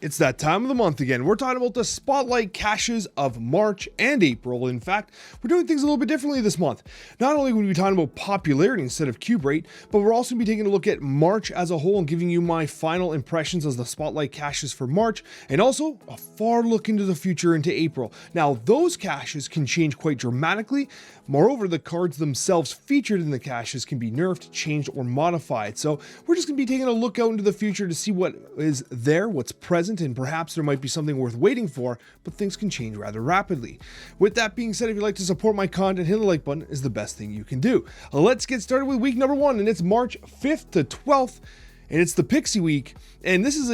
It's that time of the month again. We're talking about the spotlight caches of March and April. In fact, we're doing things a little bit differently this month. Not only will we be talking about popularity instead of cube rate, but we're also going to be taking a look at March as a whole and giving you my final impressions as the spotlight caches for March, and also a far look into the future into April. Now, those caches can change quite dramatically. Moreover, the cards themselves featured in the caches can be nerfed, changed, or modified. So we're just going to be taking a look out into the future to see what is there, what's present, and perhaps there might be something worth waiting for, but things can change rather rapidly. With that being said, if you'd like to support my content, hitting the like button is the best thing you can do. Let's get started with week number 1, and it's March 5th to 12th. And it's the Pixie week, and this is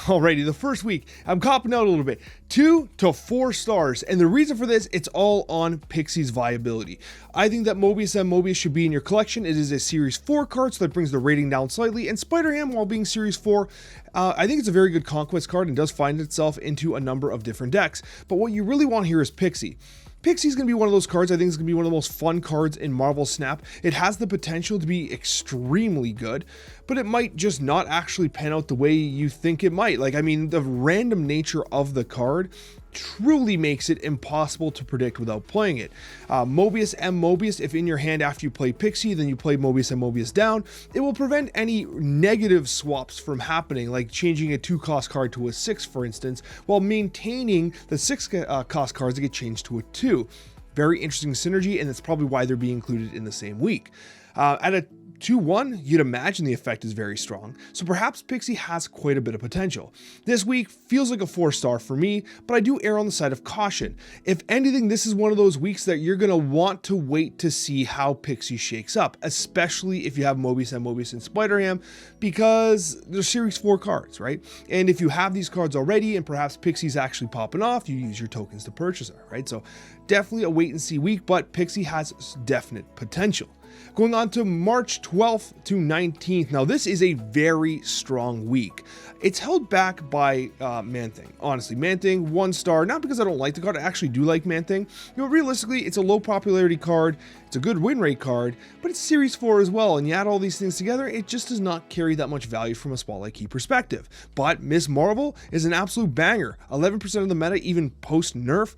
already the first week. I'm copping out a little bit. 2 to 4 stars, and the reason for this, it's all on Pixie's viability. I think that Mobius and Mobius should be in your collection. It is a Series 4 card, so that brings the rating down slightly, and Spiderham, while being Series 4, I think it's a very good Conquest card and does find itself into a number of different decks. But what you really want here is Pixie. Pixie's going to be one of those cards I think is going to be one of the most fun cards in Marvel Snap. It has the potential to be extremely good, but it might just not actually pan out the way you think it might. Like, I mean, the random nature of the card truly makes it impossible to predict without playing it. Mobius and Mobius, if in your hand after you play Pixie, then you play Mobius and Mobius down, it will prevent any negative swaps from happening, like changing a 2-cost card to a 6, for instance, while maintaining the 6-cost cards that get changed to a 2. Very interesting synergy, and that's probably why they're being included in the same week. At a 2-1, you'd imagine the effect is very strong, so perhaps Pixie has quite a bit of potential. This week feels like a 4-star for me, but I do err on the side of caution. If anything, this is one of those weeks that you're going to want to wait to see how Pixie shakes up, especially if you have Mobius and Mobius and Spiderham, because they're Series 4 cards, right? And if you have these cards already and perhaps Pixie's actually popping off, you use your tokens to purchase her, right? So definitely a wait and see week, but Pixie has definite potential. Going on to March 12th to 19th. Now, this is a very strong week. It's held back by Man-Thing. Honestly, Man-Thing, 1 star. Not because I don't like the card. I actually do like Man-Thing. You know, realistically, it's a low popularity card. It's a good win rate card, but it's Series 4 as well. And you add all these things together, it just does not carry that much value from a Spotlight Key perspective. But Miss Marvel is an absolute banger. 11% of the meta, even post-nerf.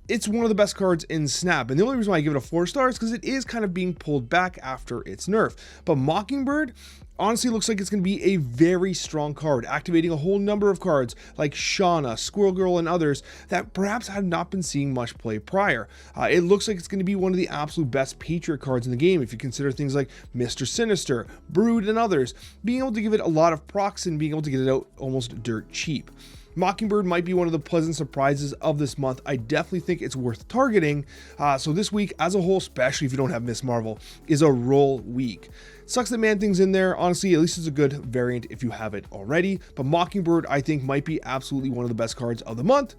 It's one of the best cards in Snap, and the only reason why I give it a 4 star is because it is kind of being pulled back after its nerf. But Mockingbird honestly looks like it's going to be a very strong card, activating a whole number of cards like Shauna, Squirrel Girl, and others that perhaps had not been seeing much play prior. It looks like it's going to be one of the absolute best Patriot cards in the game if you consider things like Mr. Sinister, Brood, and others, being able to give it a lot of procs and being able to get it out almost dirt cheap. Mockingbird might be one of the pleasant surprises of this month. I definitely think it's worth targeting. So this week as a whole, especially if you don't have Miss Marvel, is a roll week. Sucks that Man-Thing's in there. Honestly, at least it's a good variant if you have it already. But Mockingbird, I think, might be absolutely one of the best cards of the month,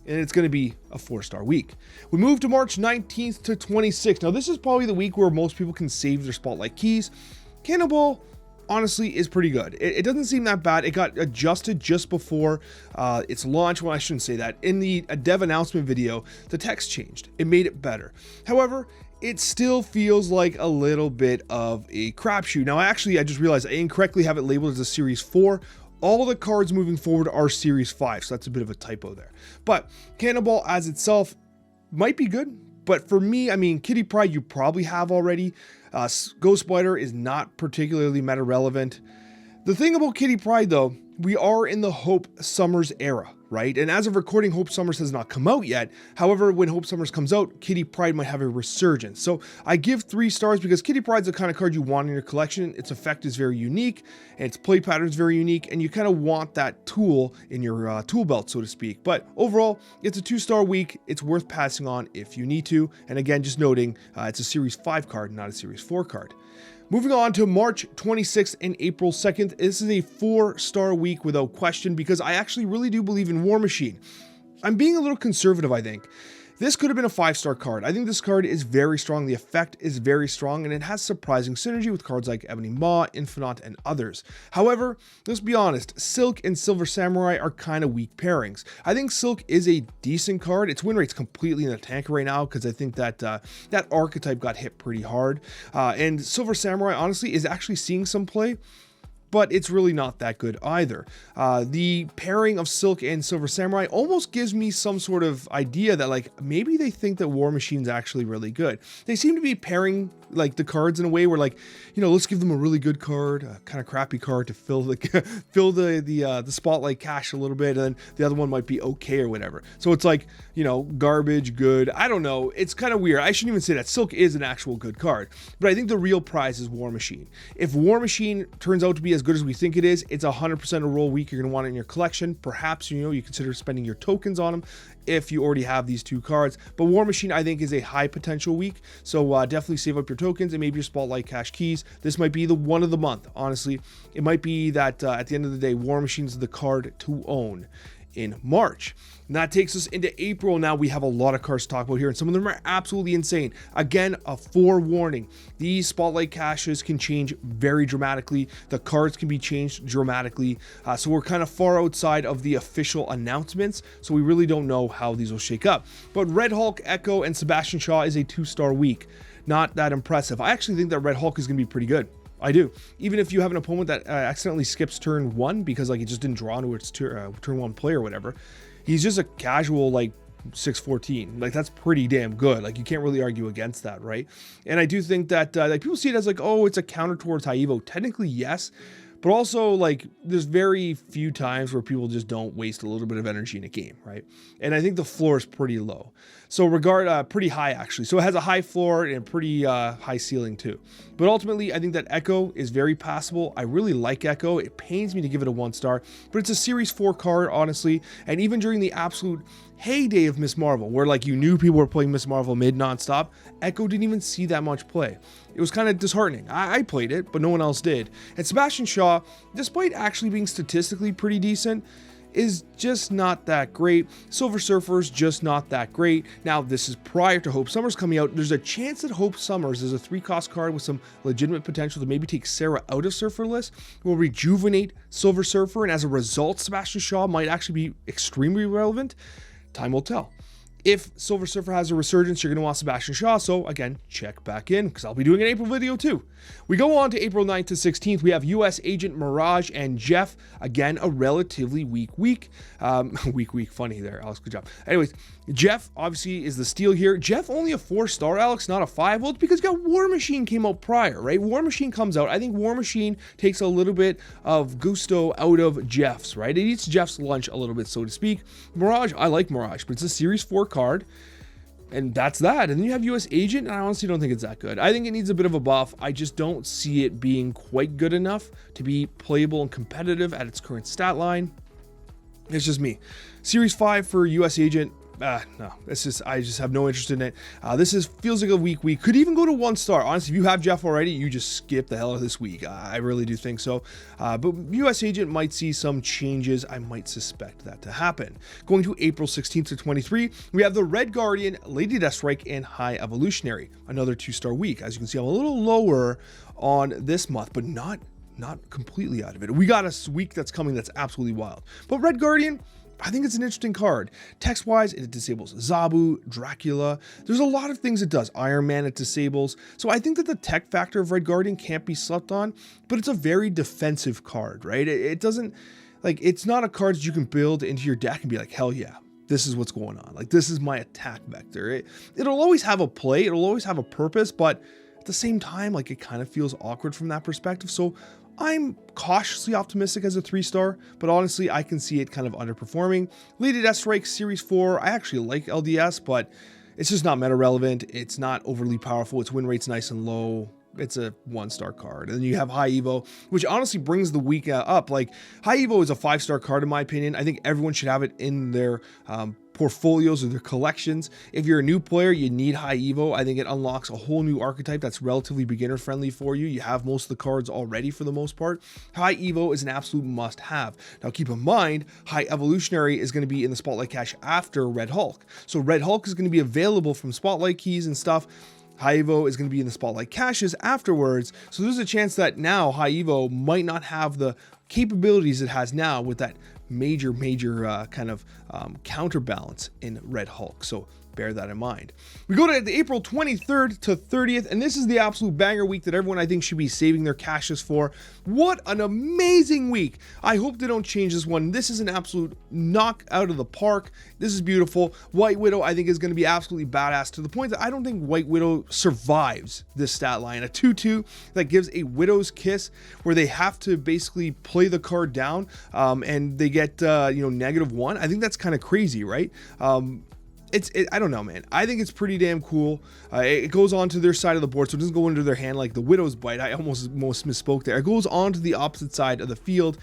and it's going to be a 4-star week. We move to March 19th to 26th. Now, this is probably the week where most people can save their Spotlight Keys. Cannonball, honestly, is pretty good. It doesn't seem that bad. It got adjusted just before its launch. Well, I shouldn't say that. In the dev announcement video, the text changed. It made it better. However, it still feels like a little bit of a crapshoot. Now, I just realized I incorrectly have it labeled as a Series 4. All the cards moving forward are Series 5, so that's a bit of a typo there. But Cannonball as itself might be good. But for me, I mean, Kitty Pryde you probably have already. Ghost Spider is not particularly meta relevant. The thing about Kitty Pryde though, we are in the Hope Summers era, right? And as of recording, Hope Summers has not come out yet. However, when Hope Summers comes out, Kitty Pryde might have a resurgence. So I give 3 stars because Kitty Pryde's the kind of card you want in your collection. Its effect is very unique, and its play pattern is very unique, and you kind of want that tool in your tool belt, so to speak. But overall, it's a 2-star week. It's worth passing on if you need to. And again, just noting, it's a Series 5 card, not a Series 4 card. Moving on to March 26th and April 2nd, this is a 4-star week without question because I actually really do believe in War Machine. I'm being a little conservative, I think. This could have been a 5-star card. I think this card is very strong. The effect is very strong, and it has surprising synergy with cards like Ebony Maw, Infinite, and others. However, let's be honest, Silk and Silver Samurai are kind of weak pairings. I think Silk is a decent card. Its win rate's completely in the tank right now because I think that that archetype got hit pretty hard. And Silver Samurai, honestly, is actually seeing some play. but it's really not that good either. The pairing of Silk and Silver Samurai almost gives me some sort of idea that like maybe they think that War Machine's actually really good. They seem to be pairing like the cards in a way where like, you know, let's give them a really good card, a kind of crappy card to fill the spotlight cache a little bit, and then the other one might be okay or whatever. So it's like, you know, garbage, good. I don't know. It's kind of weird. I shouldn't even say that. Silk is an actual good card, but I think the real prize is War Machine. If War Machine turns out to be as good as we think it is, it's 100% a roll week. You're going to want it in your collection. Perhaps, you know, you consider spending your tokens on them if you already have these two cards. But War Machine, I think, is a high potential week. So definitely save up your tokens and maybe your Spotlight Cache keys. This might be the one of the month. Honestly, it might be that at the end of the day, War Machine's the card to own in March. And that takes us into April. Now we have a lot of cards to talk about here, and some of them are absolutely insane. Again, a forewarning. These Spotlight Caches can change very dramatically. The cards can be changed dramatically. So we're kind of far outside of the official announcements, so we really don't know how these will shake up. But Red Hulk, Echo, and Sebastian Shaw is a 2-star week. Not that impressive. I actually think that Red Hulk is going to be pretty good. I do. Even if you have an opponent that accidentally skips turn 1 because like it just didn't draw into its turn 1 play or whatever, he's just a casual like 614. Like that's pretty damn good. Like you can't really argue against that, right? And I do think that like people see it as like, oh, it's a counter towards high evo. Technically, yes. But also, like, there's very few times where people just don't waste a little bit of energy in a game, right? And I think the floor is pretty low. So pretty high, actually. So it has a high floor and a pretty high ceiling, too. But ultimately, I think that Echo is very passable. I really like Echo. It pains me to give it a 1-star, but it's a Series 4 card, honestly. And even during the absolute heyday of Miss Marvel, where like you knew people were playing Miss Marvel mid nonstop, Echo didn't even see that much play. It was kind of disheartening. I played it, but no one else did. And Sebastian Shaw, despite actually being statistically pretty decent, is just not that great. Silver Surfer's just not that great. Now, this is prior to Hope Summers coming out. There's a chance that Hope Summers is a 3-cost card with some legitimate potential to maybe take Sarah out of Surfer list, will rejuvenate Silver Surfer, and as a result, Sebastian Shaw might actually be extremely relevant. Time will tell. If Silver Surfer has a resurgence, you're going to want Sebastian Shaw. So again, check back in because I'll be doing an April video too. We go on to April 9th to 16th. We have US Agent, Mirage, and Jeff. Again, a relatively weak week. Funny there, Alex. Good job. Anyways, Jeff obviously is the steal here. Jeff only a 4-star, Alex, not a 5. Well, it's because you got War Machine came out prior, right? War Machine comes out. I think War Machine takes a little bit of gusto out of Jeff's, right? It eats Jeff's lunch a little bit, so to speak. Mirage, I like Mirage, but it's a Series 4 card. And that's that. And then you have US Agent, and I honestly don't think it's that good. I think it needs a bit of a buff. I just don't see it being quite good enough to be playable and competitive at its current stat line. It's just me. Series 5 for US Agent. No, I just have no interest in it. Feels like a weak week. Could even go to 1-star. Honestly, if you have Jeff already, you just skip the hell out of this week. I really do think so. But US Agent might see some changes. I might suspect that to happen. Going to April 16th to 23, we have the Red Guardian, Lady Deathstrike, and High Evolutionary. Another 2-star week. As you can see, I'm a little lower on this month, but not completely out of it. We got a week that's coming that's absolutely wild. But Red Guardian, I think it's an interesting card. Text-wise, it disables Zabu, Dracula. There's a lot of things it does. Iron Man, it disables. So I think that the tech factor of Red Guardian can't be slept on, but it's a very defensive card, right? It doesn't, like, it's not a card that you can build into your deck and be like, hell yeah, this is what's going on. Like, this is my attack vector. It'll always have a play. It'll always have a purpose, but at the same time, like, it kind of feels awkward from that perspective. So I'm cautiously optimistic as a 3-star, but honestly, I can see it kind of underperforming. Lady Deathstrike Series 4, I actually like LDS, but it's just not meta relevant. It's not overly powerful. Its win rate's nice and low. It's a 1-star card. And then you have High Evo, which honestly brings the week up. Like, High Evo is a 5-star card in my opinion. I think everyone should have it in their portfolios or their collections. If you're a new player, you need High Evo. I think it unlocks a whole new archetype that's relatively beginner friendly for you. You have most of the cards already for the most part. High Evo is an absolute must have. Now keep in mind, High Evolutionary is going to be in the Spotlight Cache after Red Hulk. So Red Hulk is going to be available from Spotlight keys and stuff. High Evo is going to be in the Spotlight Caches afterwards. So there's a chance that now High Evo might not have the capabilities it has now with that major kind of counterbalance in Red Hulk. So bear that in mind. We go to the April 23rd to 30th, and this is the absolute banger week that everyone I think should be saving their caches for. What an amazing week. I hope they don't change this one. This is an absolute knock out of the park. This is beautiful. White Widow I think is going to be absolutely badass, to the point that I don't think White Widow survives this stat line. A 2/2 that gives a Widow's Kiss, where they have to basically play the card down and they get -1. I think that's kind of crazy, right? I don't know, man. I think it's pretty damn cool. It goes on to their side of the board, so it doesn't go into their hand like the Widow's Bite. I almost misspoke there. It goes on to the opposite side of the field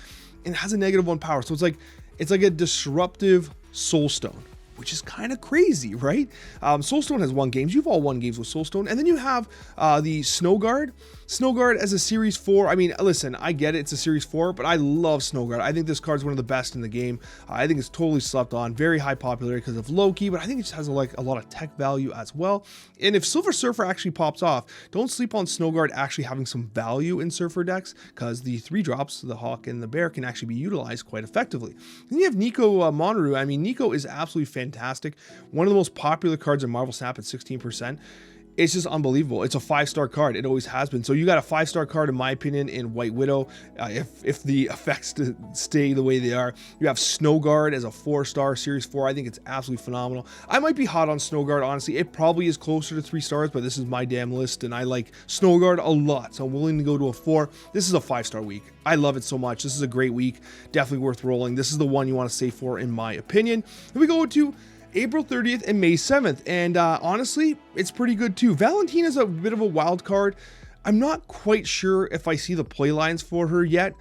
and it has a -1 power. So it's like a disruptive Soulstone, which is kind of crazy, right? Soulstone has won games. You've all won games with Soulstone. And then you have the Snowguard. Snowguard as a Series 4. I mean, listen, I get it. It's a Series 4, but I love Snowguard. I think this card's one of the best in the game. I think it's totally slept on. Very high popularity because of Loki, but I think it just has a lot of tech value as well. And if Silver Surfer actually pops off, don't sleep on Snowguard actually having some value in Surfer decks, because the 3-drops, the Hawk and the Bear, can actually be utilized quite effectively. Then you have Nico Minoru. I mean, Nico is absolutely fantastic. One of the most popular cards in Marvel Snap at 16%. It's just unbelievable. It's a 5-star card. It always has been. So you got a 5-star card, in my opinion, in White Widow. If the effects stay the way they are. You have Snowguard as a 4-star Series 4. I think it's absolutely phenomenal. I might be hot on Snowguard, honestly. It probably is closer to 3 stars, but this is my damn list, and I like Snowguard a lot, so I'm willing to go to a 4. This is a 5-star week. I love it so much. This is a great week. Definitely worth rolling. This is the one you want to save for, in my opinion. Then we go to April 30th and May 7th, and honestly, it's pretty good too. Valentina's a bit of a wild card. I'm not quite sure if I see the play lines for her yet.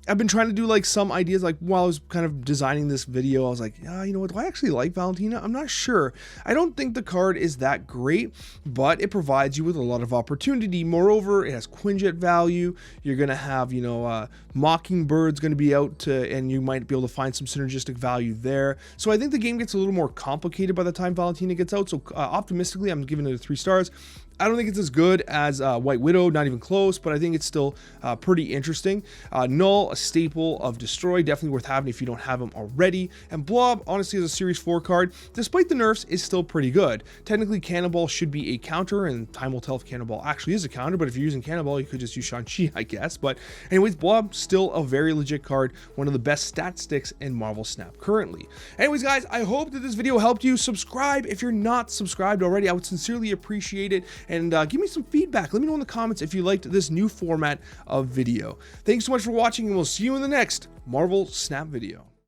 I've been trying to do like some ideas, like while I was kind of designing this video, I was like, you know what, do I actually like Valentina? I'm not sure. I don't think the card is that great, but it provides you with a lot of opportunity. Moreover, it has Quinjet value. You're going to have, Mockingbird's going to be out and you might be able to find some synergistic value there. So I think the game gets a little more complicated by the time Valentina gets out. So optimistically, I'm giving it a 3 stars. I don't think it's as good as White Widow, not even close, but I think it's still pretty interesting. Knull, a staple of Destroy, definitely worth having if you don't have him already. And Blob, honestly, as a Series 4 card, despite the nerfs, is still pretty good. Technically, Cannonball should be a counter, and time will tell if Cannonball actually is a counter, but if you're using Cannonball, you could just use Shang-Chi, I guess. But anyways, Blob, still a very legit card, one of the best stat sticks in Marvel Snap currently. Anyways, guys, I hope that this video helped you. Subscribe if you're not subscribed already. I would sincerely appreciate it. And give me some feedback. Let me know in the comments if you liked this new format of video. Thanks so much for watching, and we'll see you in the next Marvel Snap video.